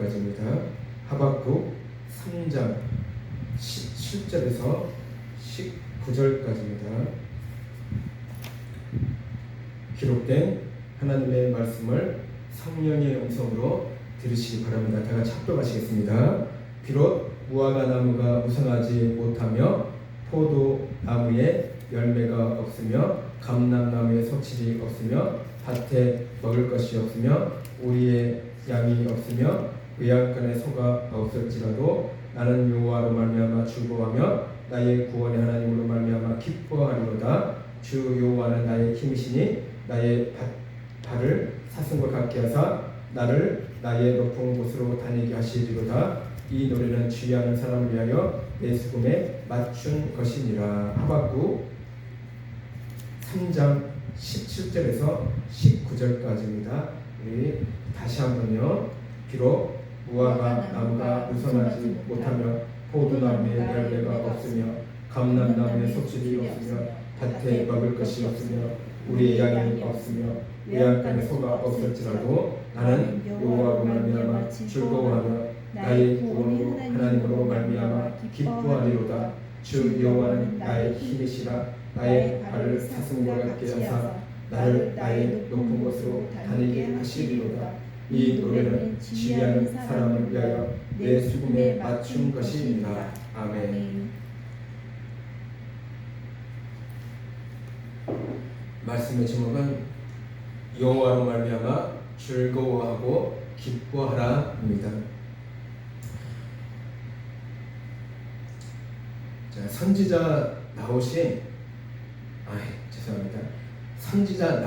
9절까지입니다. 하박국 3장 17절에서 19절까지입니다. 기록된 하나님의 말씀을 성령의 음성으로 들으시기 바랍니다. 다 같이 합독하시겠습니다. 비록 무화과 나무가 무성하지 못하며 포도나무에 열매가 없으며 감람나무에 석실이 없으며 밭에 먹을 것이 없으며 우리의 양이 없으며 외양간에 소가 없을지라도 나는 여호와로 말미암아 즐거워하며 나의 구원의 하나님으로 말미암아 기뻐하리로다. 주 여호와는 나의 힘이시니 나의 발을 사슴과 같게 하사 나를 나의 높은 곳으로 다니게 하시리로다. 이 노래는 주의하는 사람을 위하여 내 수금에 맞춘 것이니라. 하박국 3장 17절에서 19절까지입니다. 우리 다시 한번요. 비록 무화과 나무가 무성하지 못하며 포도나무에 열매가 없으며 감람나무에 속실이 없으며 밭에 먹을 것이 없으며 우리의 양이 없으며 외양간에 소가 없을지라도 나는 여호와로 말미암아 즐거워하며 나의 구원으로 하나님으로 말미암아 기뻐하리로다. 주 여호와는 나의 힘이시라. 나의 발을 사슴과 같게 하사 나를 나의 높은 곳으로 다니게 하시리로다. 이 노래는 지휘하는 사람을 위하여 내 수금에 맞춘 것이니라. 아멘. 말씀의 제목은 여호와로 말미암아 즐거워하고 기뻐하라입니다. 자, 선지자 선지자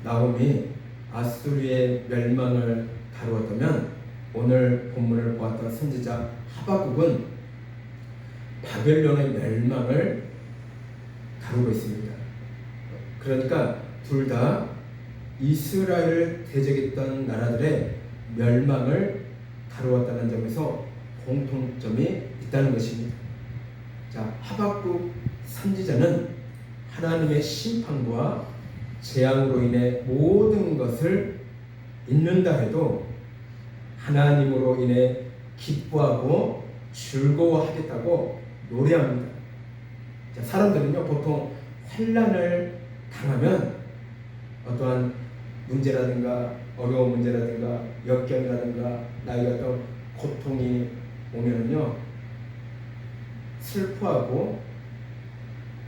나훔이 아수르의 멸망을 다루었다면 오늘 본문을 보았던 선지자 하박국은 바벨론의 멸망을 다루고 있습니다. 그러니까 둘 다 이스라엘을 대적했던 나라들의 멸망을 다루었다는 점에서 공통점이 있다는 것입니다. 자, 하박국 선지자는 하나님의 심판과 재앙으로 인해 모든 것을 잃는다 해도 하나님으로 인해 기뻐하고 즐거워하겠다고 노래합니다. 자, 사람들은요 보통 환난을 당하면 어떠한 문제라든가 어려운 문제라든가 역경이라든가 나의 어떤 고통이 오면은요 슬퍼하고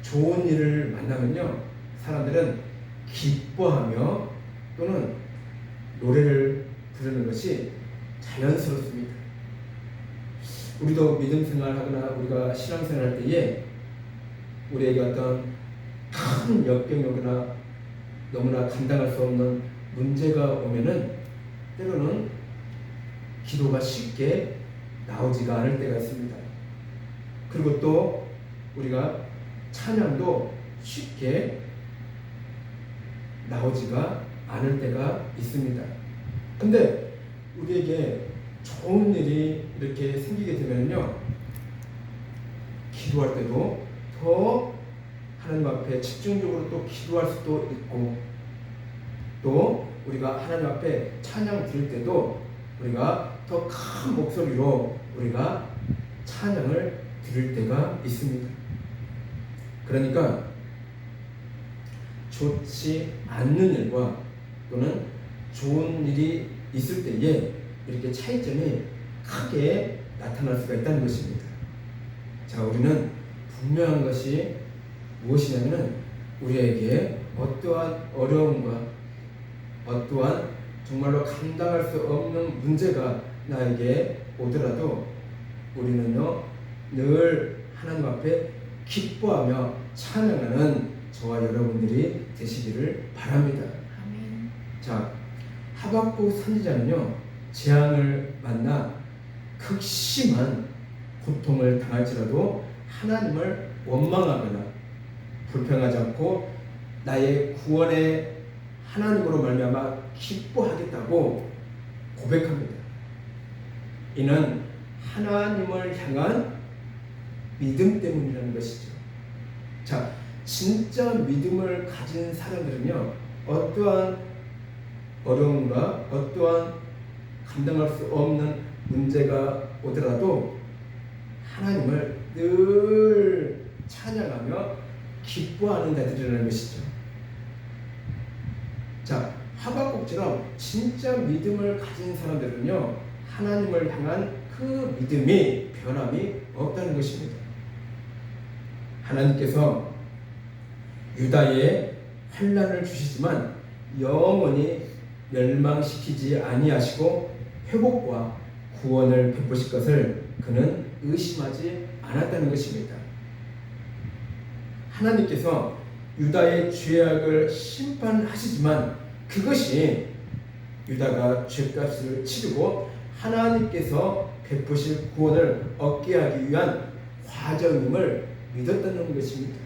좋은 일을 만나면요 사람들은 기뻐하며 또는 노래를 부르는 것이 자연스럽습니다. 우리도 믿음 생활하거나 우리가 신앙생활 할 때에 우리에게 어떤 큰 역경이 오거나 너무나 감당할 수 없는 문제가 오면은 때로는 기도가 쉽게 나오지가 않을 때가 있습니다. 그리고 또 우리가 찬양도 쉽게 나오지가 않을 때가 있습니다. 근데 우리에게 좋은 일이 이렇게 생기게 되면요 기도할 때도 더 하나님 앞에 집중적으로 또 기도할 수도 있고 또 우리가 하나님 앞에 찬양 드릴 때도 우리가 더 큰 목소리로 우리가 찬양을 드릴 때가 있습니다. 그러니까 좋지 않는 일과 또는 좋은 일이 있을 때에 이렇게 차이점이 크게 나타날 수가 있다는 것입니다. 자, 우리는 분명한 것이 무엇이냐면 우리에게 어떠한 어려움과 어떠한 정말로 감당할 수 없는 문제가 나에게 오더라도 우리는요 늘 하나님 앞에 기뻐하며 찬양하는 저와 여러분들이 되시기를 바랍니다. 아멘. 자, 하박국 선지자는요 재앙을 만나 극심한 고통을 당할지라도 하나님을 원망하거나 불평하지 않고 나의 구원의 하나님으로 말미암아 기뻐하겠다고 고백합니다. 이는 하나님을 향한 믿음 때문이라는 것이죠. 자, 진짜 믿음을 가진 사람들은요 어떠한 어려움과 어떠한 감당할 수 없는 문제가 오더라도 하나님을 늘 찬양하며 기뻐하는 자들이라는 것이죠. 자, 하박국처럼 진짜 믿음을 가진 사람들은요, 하나님을 향한 그 믿음이 변함이 없다는 것입니다. 하나님께서 유다에 환난을 주시지만 영원히 멸망시키지 아니하시고 회복과 구원을 베푸실 것을 그는 의심하지 않았다는 것입니다. 하나님께서 유다의 죄악을 심판하시지만 그것이 유다가 죄값을 치르고 하나님께서 베푸실 구원을 얻게 하기 위한 과정임을 믿었다는 것입니다.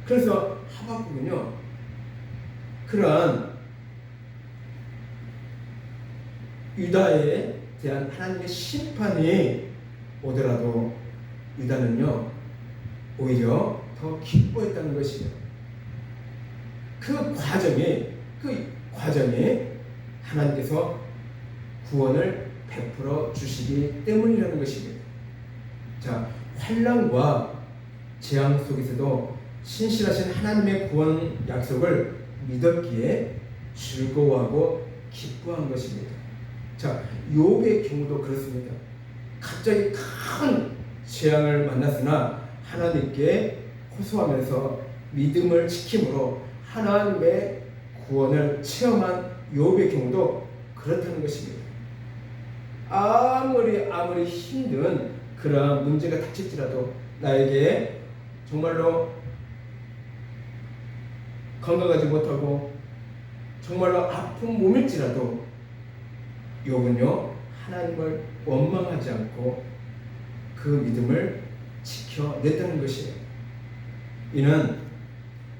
그래서 하박국은요, 그러한 유다에 대한 하나님의 심판이 오더라도 유다는요, 오히려 더 기뻐했다는 것이에요. 그 과정이 하나님께서 구원을 베풀어 주시기 때문이라는 것입니다. 자, 환난과 재앙 속에서도 신실하신 하나님의 구원 약속을 믿었기에 즐거워하고 기뻐한 것입니다. 자, 욥의 경우도 그렇습니다. 갑자기 큰 재앙을 만났으나 하나님께 호소하면서 믿음을 지킴으로 하나님의 구원을 체험한 욥의 경우도 그렇다는 것입니다. 아무리 힘든 그러한 문제가 닥칠지라도 나에게 정말로 건강하지 못하고 정말로 아픈 몸일지라도 욥은요, 하나님을 원망하지 않고 그 믿음을 지켜냈다는 것이에요. 이는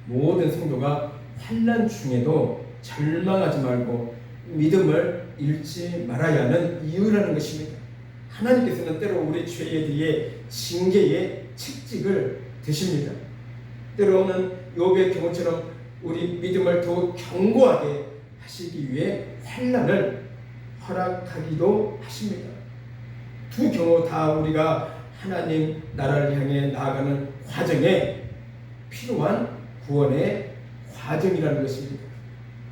모든 성도가 환난 중에도 절망하지 말고 믿음을 잃지 말아야 하는 이유라는 것입니다. 하나님께서는 때로 우리 죄에 대해 징계의 책직을 드십니다. 때로는 욥의 경우처럼 우리 믿음을 더욱 견고하게 하시기 위해 환난을 허락하기도 하십니다. 두 경우 다 우리가 하나님 나라를 향해 나아가는 과정에 필요한 구원의 과정이라는 것입니다.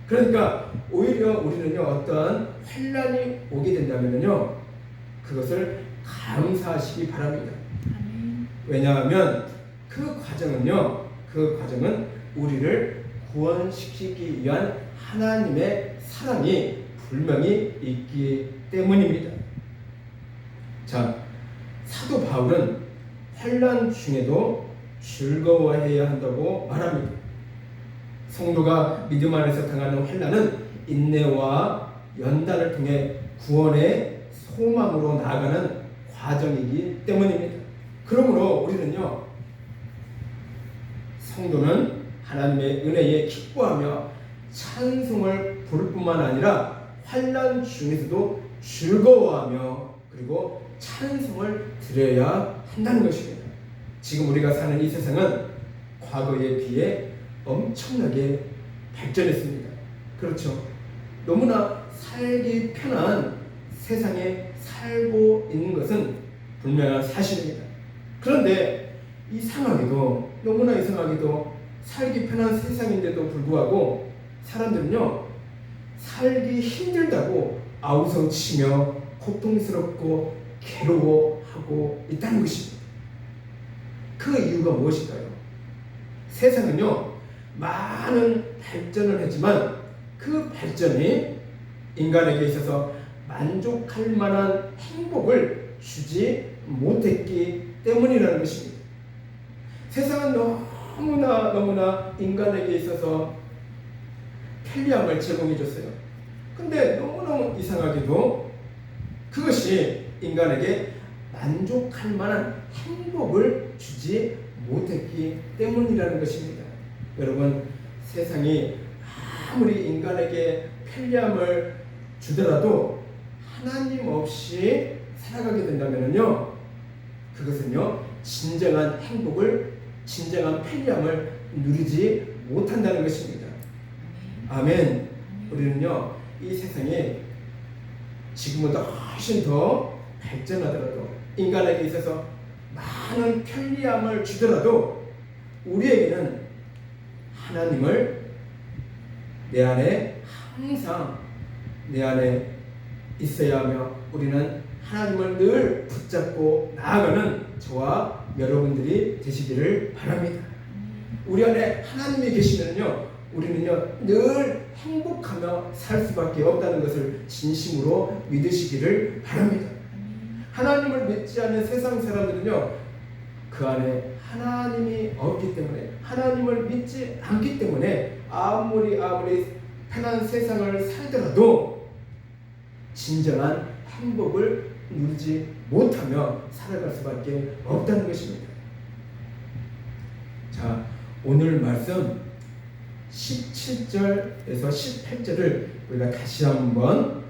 그러니까 오히려 우리는요, 어떠한 환난이 오게 된다면요, 그것을 감사하시기 바랍니다. 왜냐하면 그 과정은 우리를 구원시키기 위한 하나님의 사랑이 분명히 있기 때문입니다. 자, 사도 바울은 환난 중에도 즐거워해야 한다고 말합니다. 성도가 믿음 안에서 당하는 환난은 인내와 연단을 통해 구원의 소망으로 나아가는 과정이기 때문입니다. 그러므로 우리는요, 성도는 하나님의 은혜에 기뻐하며 찬송을 부를 뿐만 아니라 환난 중에서도 즐거워하며 그리고 찬송을 드려야 한다는 것입니다. 지금 우리가 사는 이 세상은 과거에 비해 엄청나게 발전했습니다. 그렇죠. 너무나 살기 편한 세상에 살고 있는 것은 분명한 사실입니다. 그런데 너무나 이상하게도 살기 편한 세상인데도 불구하고 사람들은요, 살기 힘들다고 아우성치며 고통스럽고 괴로워하고 있다는 것입니다. 그 이유가 무엇일까요? 세상은요, 많은 발전을 했지만 그 발전이 인간에게 있어서 만족할 만한 행복을 주지 못했기 때문이라는 것입니다. 세상은 너무나 인간에게 있어서 편리함을 제공해 줬어요. 근데 너무너무 이상하게도 그것이 인간에게 만족할 만한 행복을 주지 못했기 때문이라는 것입니다. 여러분, 세상이 아무리 인간에게 편리함을 주더라도 하나님 없이 살아가게 된다면요, 그것은요, 진정한 행복을, 진정한 편리함을 누리지 못한다는 것입니다. 아멘. 우리는요, 이 세상에 지금보다 훨씬 더 발전하더라도 인간에게 있어서 많은 편리함을 주더라도 우리에게는 하나님을 내 안에 항상 내 안에 있어야 하며 우리는 하나님을 늘 붙잡고 나아가는 저와 여러분들이 되시기를 바랍니다. 우리 안에 하나님이 계시면요 우리는요 늘 행복하며 살 수밖에 없다는 것을 진심으로 믿으시기를 바랍니다. 하나님을 믿지 않는 세상 사람들은요 그 안에 하나님이 없기 때문에 하나님을 믿지 않기 때문에 아무리 편한 세상을 살더라도 진정한 행복을 누리지 못하며 살아갈 수밖에 없다는 것입니다. 자, 오늘 말씀 17절에서 18절을 우리가 다시 한번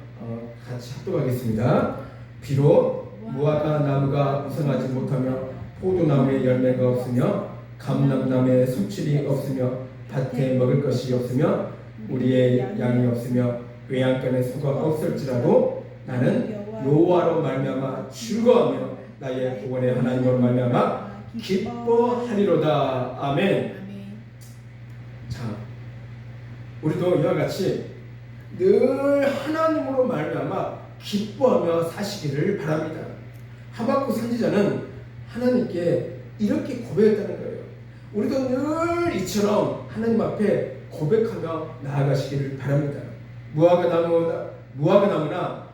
같이 합독하겠습니다. 비록 무화과 나무가 무성하지 못하며 포도나무에 열매가 없으며 감람나무에 수출이 없으며 밭에 먹을 것이 없으며 우리의 양이 없으며 외양간에 소가 없을지라도 나는 여호와로 말미암아 즐거워하며 나의 구원의 하나님으로 말미암아 기뻐하리로다. 아멘. 자, 우리도 이와 같이 늘 하나님으로 말미암아 기뻐하며 사시기를 바랍니다. 하박국 선지자는 하나님께 이렇게 고백했다는 거예요. 우리도 늘 이처럼 하나님 앞에 고백하며 나아가시기를 바랍니다. 무화과 나무나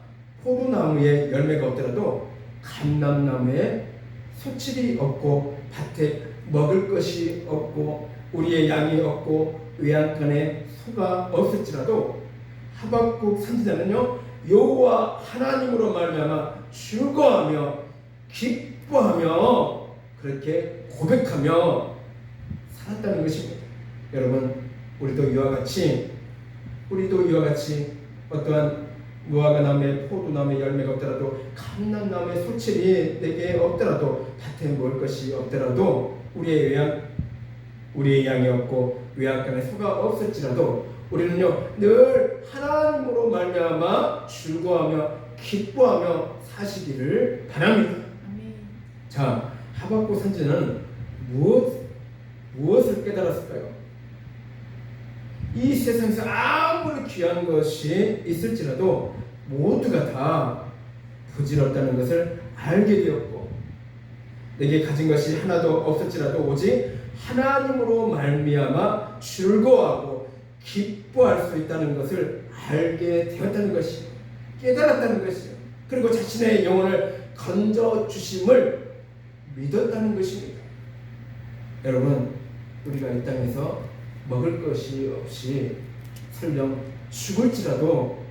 포도나무에 열매가 없더라도 감람나무에 소출이 없고 밭에 먹을 것이 없고 우리의 양이 없고 외양간에 소가 없을지라도 하박국 선지자는요 여호와 하나님으로 말미암아 즐거워하며 기뻐하며 그렇게 고백하며 살았다는 것입니다. 여러분 우리도 이와 같이 어떠한 무화과 나무에 포도나무에 열매가 없더라도 감람나무에 소출이 내게 없더라도 밭에 먹을 것이 없더라도 우리의 양이 없고 외양간에 소가 없을지라도 우리는요 늘 하나님으로 말미암아 즐거워하며 기뻐하며 사시기를 바랍니다. 자, 하박국 선지자는 무엇을 깨달았을까요? 이 세상에서 아무리 귀한 것이 있을지라도 모두가 다 부질없다는 것을 알게 되었고 내게 가진 것이 하나도 없을지라도 오직 하나님으로 말미암아 즐거워하고 기뻐할 수 있다는 것을 알게 되었다는 것이요 깨달았다는 것이요 그리고 자신의 영혼을 건져주심을 믿었다는 것입니다. 여러분 우리가 이 땅에서 먹을 것이 없이 설령 죽을지라도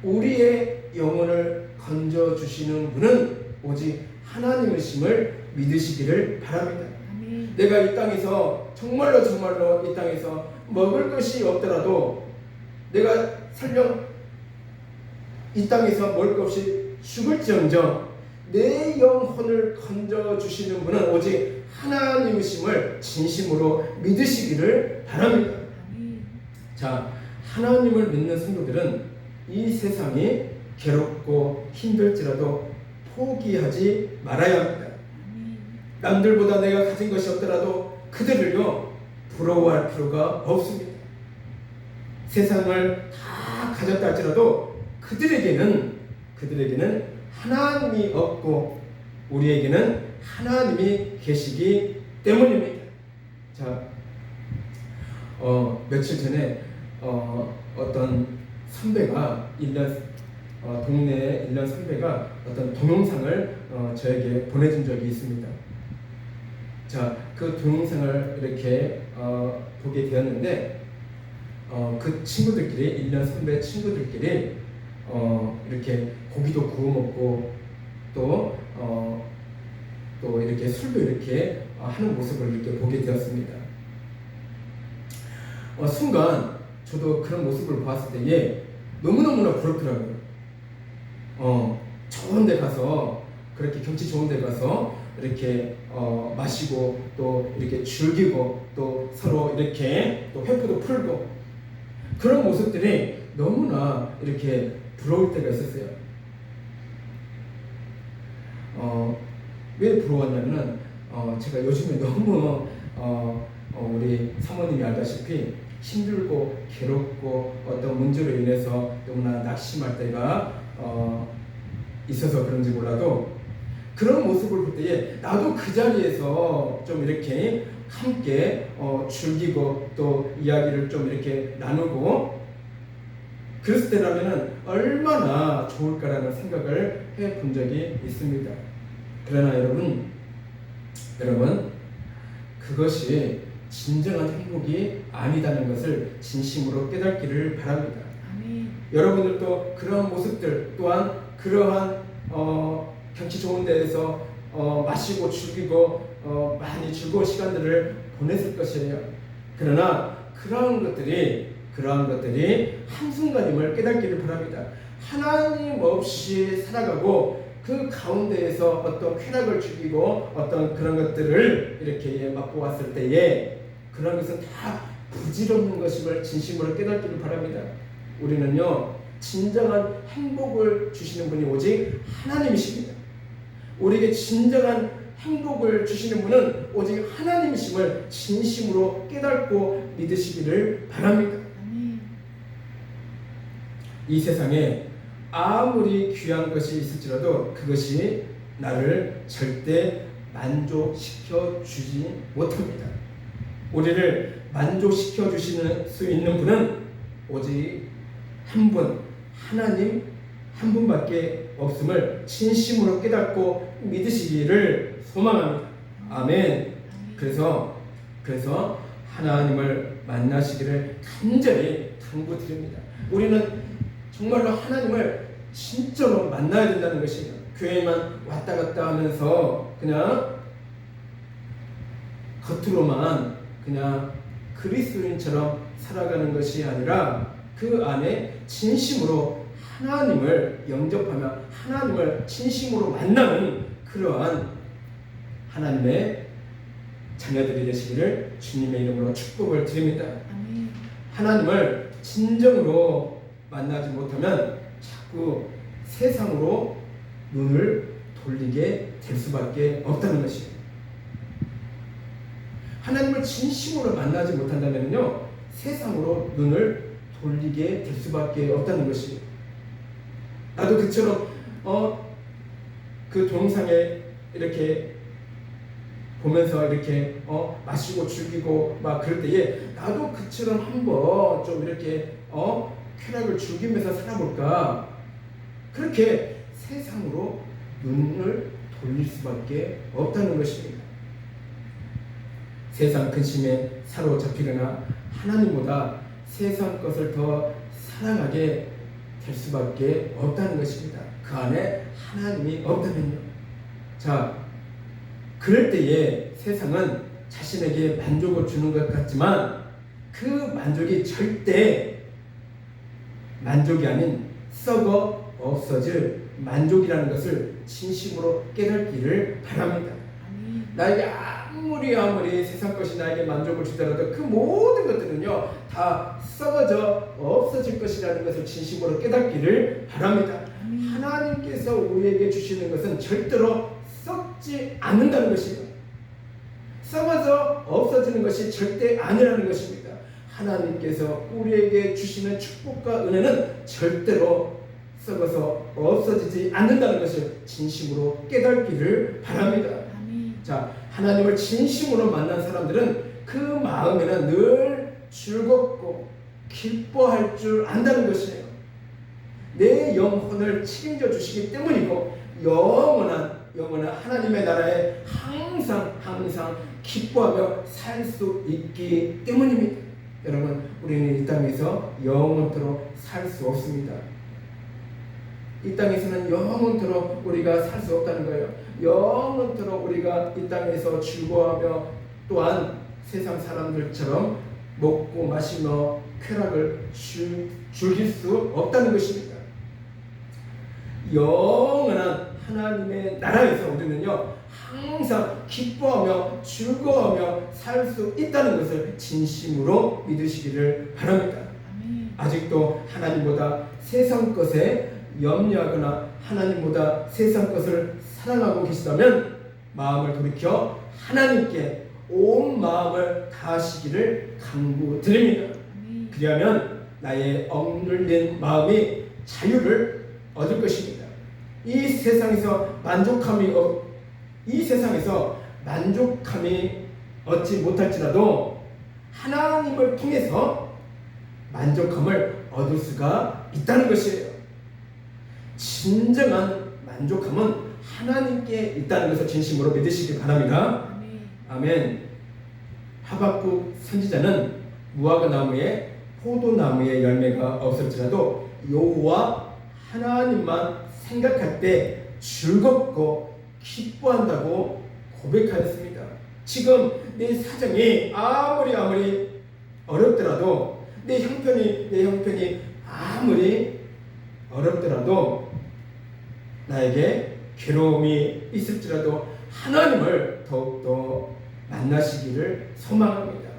우리의 영혼을 건져주시는 분은 오직 하나님이심을 믿으시기를 바랍니다. 아멘. 내가 이 땅에서 정말로 이 땅에서 먹을 것이 없더라도 내가 설령 이 땅에서 먹을 것 없이 죽을지언정 내 영혼을 건져주시는 분은 오직 하나님이심을 진심으로 믿으시기를 바랍니다. 자, 하나님을 믿는 성도들은 이 세상이 괴롭고 힘들지라도 포기하지 말아야 합니다. 남들보다 내가 가진 것이 없더라도 그들을요 부러워할 필요가 없습니다. 세상을 다 가졌다 할지라도 그들에게는 하나님이 없고 우리에게는 하나님이 계시기 때문입니다. 자, 며칠 전에 어떤 선배가 동네의 일년 선배가 어떤 동영상을 저에게 보내준 적이 있습니다. 자, 그 동영상을 이렇게 보게 되었는데 그 친구들끼리 1년 선배 친구들끼리 이렇게 고기도 구워 먹고 또 이렇게 술도 이렇게 하는 모습을 이렇게 보게 되었습니다. 순간 저도 그런 모습을 봤을 때에 너무너무나 부럽더라고요. 좋은 데 가서 그렇게 경치 좋은 데 가서 이렇게 마시고 또 이렇게 즐기고 또 서로 이렇게 또 회포도 풀고 그런 모습들이 너무나 이렇게 부러울 때가 있었어요. 왜 부러웠냐면은 제가 요즘에 너무 우리 사모님이 알다시피 힘들고 괴롭고 어떤 문제로 인해서 너무나 낙심할 때가 있어서 그런지 몰라도 그런 모습을 볼 때에 나도 그 자리에서 좀 이렇게 함께 즐기고 또 이야기를 좀 이렇게 나누고 그랬을 때라면은 얼마나 좋을까라는 생각을 해본 적이 있습니다. 그러나 여러분 그것이 진정한 행복이 아니다는 것을 진심으로 깨닫기를 바랍니다. 아멘. 여러분들도 그런 모습들 또한 그러한 경치 좋은 데에서 마시고 즐기고 많이 즐거운 시간들을 보냈을 것이에요. 그러나 그러한 것들이 한순간임을 깨닫기를 바랍니다. 하나님 없이 살아가고 그 가운데에서 어떤 쾌락을 즐기고 어떤 그런 것들을 이렇게 맛보았을 때에 그런 것은 다 부질없는 것임을 진심으로 깨닫기를 바랍니다. 우리는요 진정한 행복을 주시는 분이 오직 하나님이십니다. 우리에게 진정한 행복을 주시는 분은 오직 하나님이심을 진심으로 깨닫고 믿으시기를 바랍니다. 이 세상에 아무리 귀한 것이 있을지라도 그것이 나를 절대 만족시켜 주지 못합니다. 우리를 만족시켜 주시는 수 있는 분은 오직 한 분, 하나님 한 분밖에 없음을 진심으로 깨닫고 믿으시기를 소망합니다. 아멘. 그래서 하나님을 만나시기를 간절히 당부드립니다. 우리는 정말로 하나님을 진짜로 만나야 된다는 것이에요. 교회만 왔다 갔다 하면서 그냥 겉으로만 그냥 그리스도인처럼 살아가는 것이 아니라 그 안에 진심으로 하나님을 영접하며 하나님을 진심으로 만나는 그러한 하나님의 자녀들이 되시기를 주님의 이름으로 축복을 드립니다. 아멘. 하나님을 진정으로 만나지 못하면 자꾸 세상으로 눈을 돌리게 될 수밖에 없다는 것이에요. 하나님을 진심으로 만나지 못한다면요 세상으로 눈을 돌리게 될 수밖에 없다는 것이에요. 나도 그처럼 그 동영상에 이렇게 보면서 이렇게 마시고 즐기고 막 그럴 때에 나도 그처럼 한번 좀 이렇게 쾌락을 즐기면서 살아볼까 그렇게 세상으로 눈을 돌릴 수밖에 없다는 것입니다. 세상 근심에 사로잡히거나 하나님보다 세상 것을 더 사랑하게 될 수밖에 없다는 것입니다. 그 안에 하나님이 없다면요. 자, 그럴 때에 세상은 자신에게 만족을 주는 것 같지만 그 만족이 절대 만족이 아닌 썩어 없어질 만족이라는 것을 진심으로 깨닫기를 바랍니다. 나에게 아무리 세상 것이 나에게 만족을 주더라도 그 모든 것들은요 다 썩어져 없어질 것이라는 것을 진심으로 깨닫기를 바랍니다. 하나님께서 우리에게 주시는 것은 절대로 썩지 않는다는 것입니다. 썩어져 없어지는 것이 절대 아니라는 것입니다. 하나님께서 우리에게 주시는 축복과 은혜는 절대로 썩어서 없어지지 않는다는 것을 진심으로 깨닫기를 바랍니다. 자, 하나님을 진심으로 만난 사람들은 그 마음에는 늘 즐겁고 기뻐할 줄 안다는 것이에요. 내 영혼을 책임져 주시기 때문이고 영원한 하나님의 나라에 항상 기뻐하며 살 수 있기 때문입니다. 여러분, 우리는 이 땅에서 영원토록 살 수 없습니다. 이 땅에서는 영원토록 우리가 살 수 없다는 거예요. 영원토록 우리가 이 땅에서 즐거워하며 또한 세상 사람들처럼 먹고 마시며 쾌락을 즐길 수 없다는 것입니다. 영원한 하나님의 나라에서 우리는요 항상 기뻐하며 즐거워하며 살 수 있다는 것을 진심으로 믿으시기를 바랍니다. 아직도 하나님보다 세상 것에 염려하거나 하나님보다 세상 것을 사랑하고 계시다면 마음을 돌이켜 하나님께 온 마음을 다하시기를 간구드립니다. 그리하면 나의 억눌린 마음이 자유를 얻을 것입니다. 이 세상에서 만족함이 얻지 못할지라도 하나님을 통해서 만족함을 얻을 수가 있다는 것이에요. 진정한 만족함은 하나님께 있다는 것을 진심으로 믿으시기 바랍니다. 아멘. 하박국 선지자는 무화과 나무에 포도나무의 열매가 없을지라도 여호와 하나님만 생각할 때 즐겁고 기뻐한다고 고백하였습니다. 지금 내 사정이 아무리 어렵더라도 내 형편이 아무리 어렵더라도 나에게 괴로움이 있을지라도 하나님을 더욱더 만나시기를 소망합니다.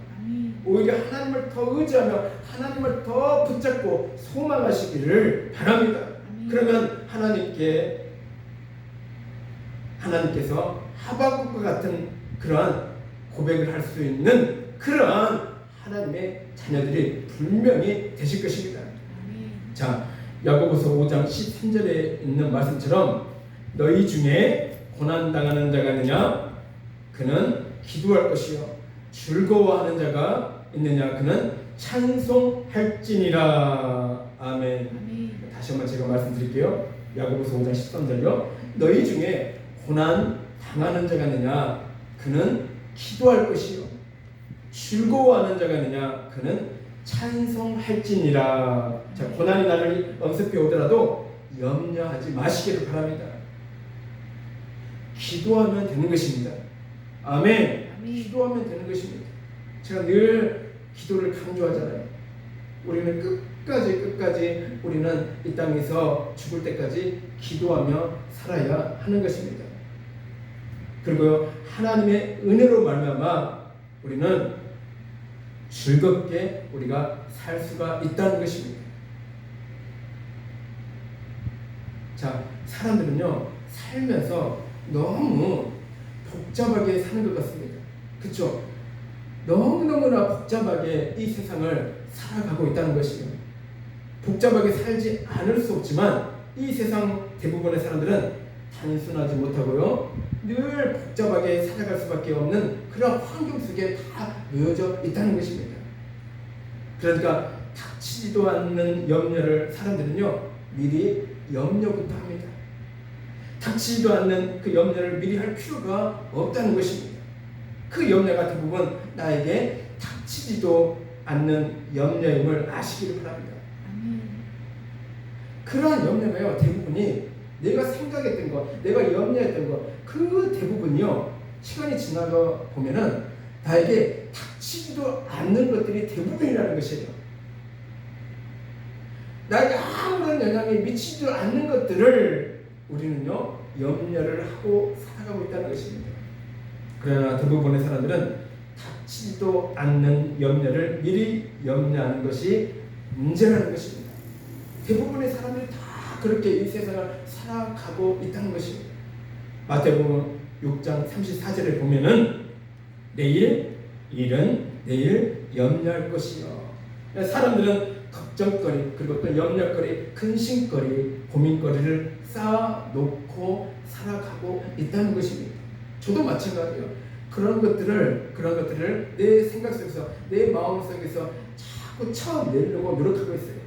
오히려 하나님을 더 의지하며 하나님을 더 붙잡고 소망하시기를 바랍니다. 그러면 하나님께서 하박국과 같은 그러한 고백을 할 수 있는 그러한 하나님의 자녀들이 분명히 되실 것입니다. 자, 야고보서 5장 13절에 있는 말씀처럼 너희 중에 고난당하는 자가 있느냐? 그는 기도할 것이요 즐거워하는 자가 있느냐? 그는 찬송할지니라. 아멘. 다시 한번 제가 말씀드릴게요. 야고보서 5장 13절요. 너희 중에 고난 당하는 자가 있느냐? 그는 기도할 것이요 즐거워하는 자가 있느냐? 그는 찬송할지니라. 자, 고난이 나를 엄습해 오더라도 염려하지 마시기를 바랍니다. 기도하면 되는 것입니다. 아멘. 기도하면 되는 것입니다. 제가 늘 기도를 강조하잖아요. 우리는 끝까지 우리는 이 땅에서 죽을 때까지 기도하며 살아야 하는 것입니다. 그리고 하나님의 은혜로 말미암아 우리는 즐겁게 우리가 살 수가 있다는 것입니다. 자, 사람들은요 살면서 너무 복잡하게 사는 것 같습니다. 그렇죠? 너무너무나 복잡하게 이 세상을 살아가고 있다는 것이에요. 복잡하게 살지 않을 수 없지만 이 세상 대부분의 사람들은 단순하지 못하고요 늘 복잡하게 살아갈 수밖에 없는 그런 환경 속에 다 놓여져 있다는 것입니다. 그러니까 닥치지도 않는 염려를 사람들은요 미리 염려부터 합니다. 닥치지도 않는 그 염려를 미리 할 필요가 없다는 것입니다. 그 염려가 대부분 나에게 닥치지도 않는 염려임을 아시기를 바랍니다. 그러한 염려가요 대부분이 내가 생각했던 것, 내가 염려했던 것, 그 대부분이요 시간이 지나가 보면은 나에게 닥치지도 않는 것들이 대부분이라는 것이에요. 나에게 아무런 영향이 미치지도 않는 것들을 우리는요 염려를 하고 살아가고 있다는 것입니다. 그러나 대부분의 사람들은 닥치지도 않는 염려를 미리 염려하는 것이 문제라는 것입니다. 대부분의 사람들이 다 그렇게 이 세상을 살아가고 있다는 것입니다. 마태복음 6장 34절에 보면은 내일 일은 내일 염려할 것이요. 사람들은 걱정거리 그리고 또 염려거리, 근심거리, 고민거리를 쌓아놓고 살아가고 있다는 것입니다. 저도 마찬가지예요. 그런 것들을 내 생각 속에서 내 마음 속에서 자꾸 쳐내려고 노력하고 있어요.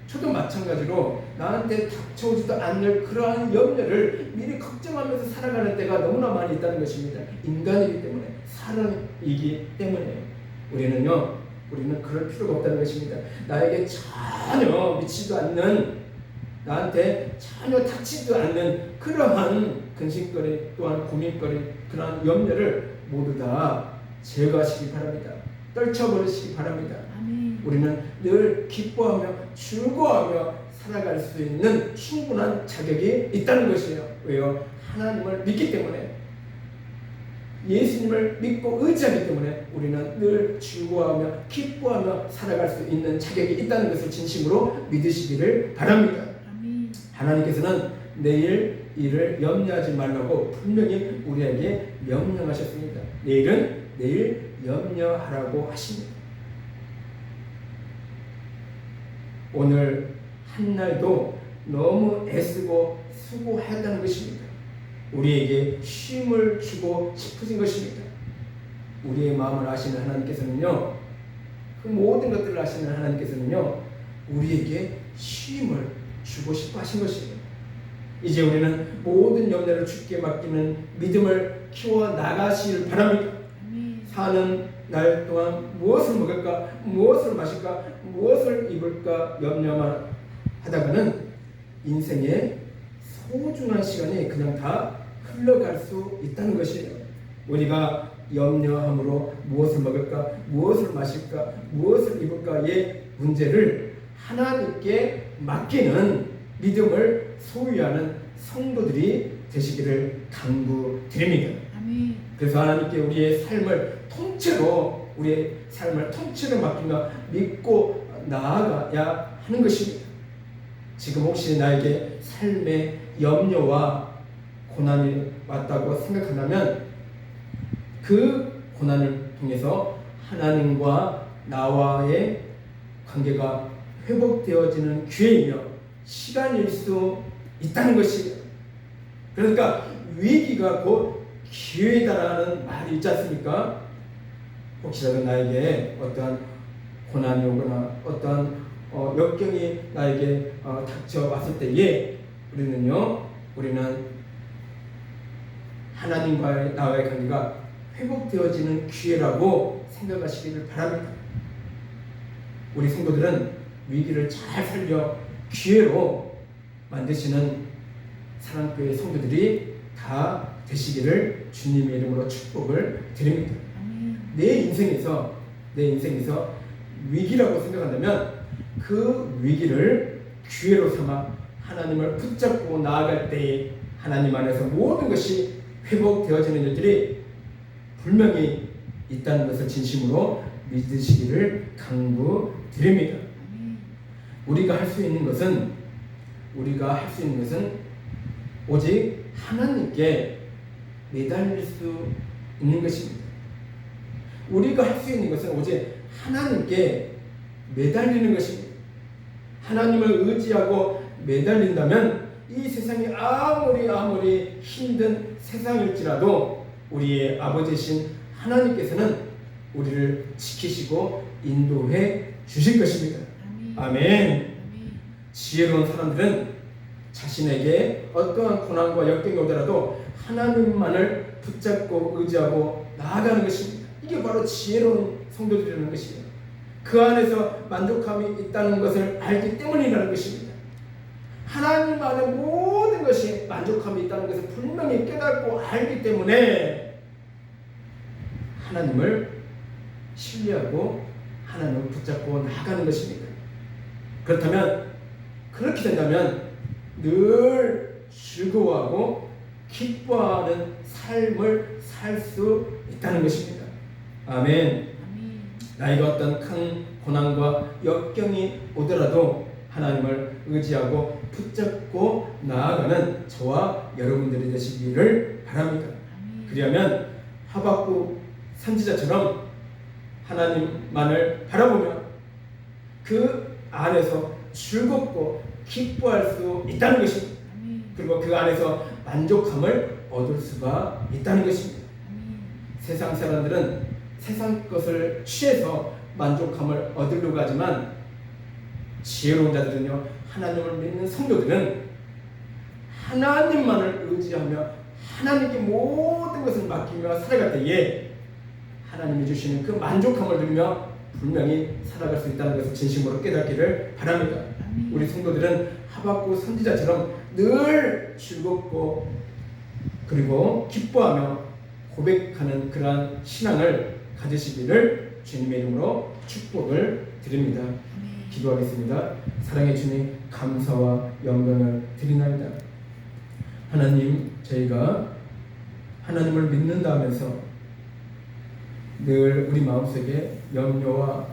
저도 마찬가지로 나한테 닥쳐오지도 않는 그러한 염려를 미리 걱정하면서 살아가는 때가 너무나 많이 있다는 것입니다. 인간이기 때문에, 사람이기 때문에 우리는 그럴 필요가 없다는 것입니다. 나에게 전혀 미치지도 않는, 나한테 전혀 닥치지도 않는 그러한 근심거리 또한 고민거리 그러한 염려를 모두 다 제거하시기 바랍니다. 떨쳐버리시기 바랍니다. 우리는 늘 기뻐하며 즐거워하며 살아갈 수 있는 충분한 자격이 있다는 것이에요. 왜요? 하나님을 믿기 때문에. 예수님을 믿고 의지하기 때문에 우리는 늘 즐거워하며 기뻐하며 살아갈 수 있는 자격이 있다는 것을 진심으로 믿으시기를 바랍니다. 하나님께서는 내일 일을 염려하지 말라고 분명히 우리에게 명령하셨습니다. 내일은 내일 염려하라고 하십니다. 오늘 한날도 너무 애쓰고 수고하였다는 것입니다. 우리에게 쉼을 주고 싶으신 것입니다. 우리의 마음을 아시는 하나님께서는요, 그 모든 것들을 아시는 하나님께서는요, 우리에게 쉼을 주고 싶어 하신 것이에요. 이제 우리는 모든 염려를 주께 맡기는 믿음을 키워 나가시길 바랍니다. 사는 날 동안 무엇을 먹을까, 무엇을 마실까, 무엇을 입을까 염려만 하다가는 인생의 소중한 시간이 그냥 다 흘러갈 수 있다는 것이에요. 우리가 염려함으로 무엇을 먹을까, 무엇을 마실까, 무엇을 입을까의 문제를 하나님께 맡기는 믿음을 소유하는 성도들이 되시기를 당부드립니다. 아멘. 그래서 하나님께 우리의 삶을 통째로 맡기며 믿고 나아가야 하는 것입니다. 지금 혹시 나에게 삶의 염려와 고난이 왔다고 생각한다면 그 고난을 통해서 하나님과 나와의 관계가 회복되어지는 기회이며 시간일 수 있다는 것이에요. 그러니까 위기가 곧 기회다라는 말이 있지 않습니까? 혹시라도 나에게 어떠한 고난이 오거나 어떠한 역경이 나에게 닥쳐왔을 때에 우리는 하나님과의 나와의 관계가 회복되어지는 기회라고 생각하시기를 바랍니다. 우리 성도들은 위기를 잘 살려 기회로 만드시는 사랑교회 성도들이 다 되시기를 주님의 이름으로 축복을 드립니다. 내 인생에서 위기라고 생각한다면 그 위기를 기회로 삼아 하나님을 붙잡고 나아갈 때에 하나님 안에서 모든 것이 회복되어지는 일들이 분명히 있다는 것을 진심으로 믿으시기를 강구드립니다. 우리가 할 수 있는 것은 오직 하나님께 매달릴 수 있는 것입니다. 우리가 할 수 있는 것은 오직 하나님께 매달리는 것입니다. 하나님을 의지하고 매달린다면 이 세상이 아무리 힘든 세상일지라도 우리의 아버지신 하나님께서는 우리를 지키시고 인도해 주실 것입니다. 아멘. 지혜로운 사람들은 자신에게 어떠한 고난과 역경이 오더라도 하나님만을 붙잡고 의지하고 나아가는 것입니다. 이게 바로 지혜로운 성도들이라는 것이에요. 그 안에서 만족함이 있다는 것을 알기 때문이라는 것입니다. 하나님 안에 모든 것이 만족함이 있다는 것을 분명히 깨닫고 알기 때문에 하나님을 신뢰하고 하나님을 붙잡고 나아가는 것입니다. 그렇게 된다면 늘 즐거워하고 기뻐하는 삶을 살 수 있다는 것입니다. 아멘. 나에게 어떤 큰 고난과 역경이 오더라도 하나님을 의지하고 붙잡고 나아가는 저와 여러분들이 되시기를 바랍니다. 그리하면 하박국 선지자처럼 하나님만을 바라보며 그 안에서 즐겁고 기뻐할 수 있다는 것입니다. 그리고 그 안에서 만족함을 얻을 수가 있다는 것입니다. 세상 사람들은 세상 것을 취해서 만족함을 얻으려고 하지만 지혜로운 자들은요, 하나님을 믿는 성도들은 하나님만을 의지하며 하나님께 모든 것을 맡기며 살아갈 때에 하나님이 주시는 그 만족함을 누리며 분명히 살아갈 수 있다는 것을 진심으로 깨닫기를 바랍니다. 우리 성도들은 하박국 선지자처럼 늘 즐겁고 그리고 기뻐하며 고백하는 그러한 신앙을 가지시기를 주님의 이름으로 축복을 드립니다. 기도하겠습니다. 사랑의 주님, 감사와 영광을 드리나이다. 하나님, 저희가 하나님을 믿는다 하면서 늘 우리 마음속에 염려와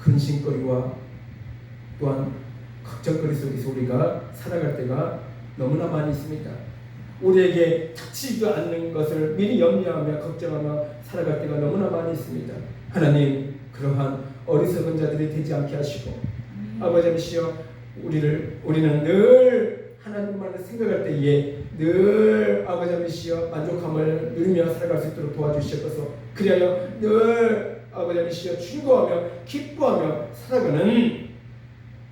근심거리와 또한 걱정거리 속에서 우리가 살아갈 때가 너무나 많이 있습니다. 우리에게 닥치지도 않는 것을 미리 염려하며 걱정하며 살아갈 때가 너무나 많이 있습니다. 하나님, 그러한 어리석은 자들이 되지 않게 하시고 아버지시여, 우리는 늘 하나님만을 생각할 때에 늘 아버지시여 만족함을 누리며 살아갈 수 있도록 도와주시옵소서. 그리하여 늘 아버지시여 즐거워하며 기뻐하며 살아가는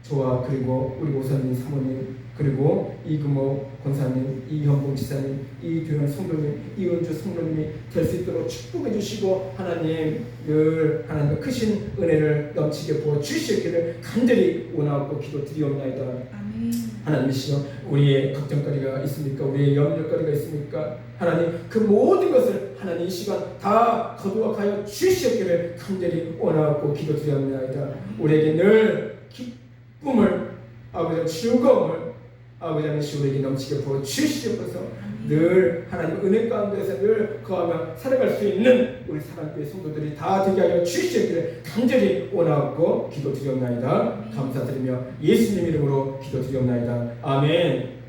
저와 그리고 우리 목사님, 사모님, 그리고 이금호 권사님, 이현봉 지사님, 이규현 성도님, 이은주 성도님이 될 수 있도록 축복해 주시고 하나님 늘 하나님의 크신 은혜를 넘치게 부어 주시기를 간절히 원하고 기도드리옵나이다. 아멘. 하나님이시여, 우리의 걱정거리가 있습니까? 우리의 염려거리가 있습니까? 하나님, 그 모든 것을 하나님 이 시간 다 거두어가여 주시기를 간절히 원하고 기도드리옵나이다. 우리에게 늘 기쁨을, 아버지 즐거움을 아버지 하나님 우리에게 넘치게 부어 주시옵소서. 늘 하나님 은혜 가운데서 늘 거하며 살아갈 수 있는 우리 사랑교회 성도들이 다 되게 하여 주시기를 간절히 원하고 기도드리옵나이다. 감사드리며 예수님 이름으로 기도드리옵나이다. 아멘.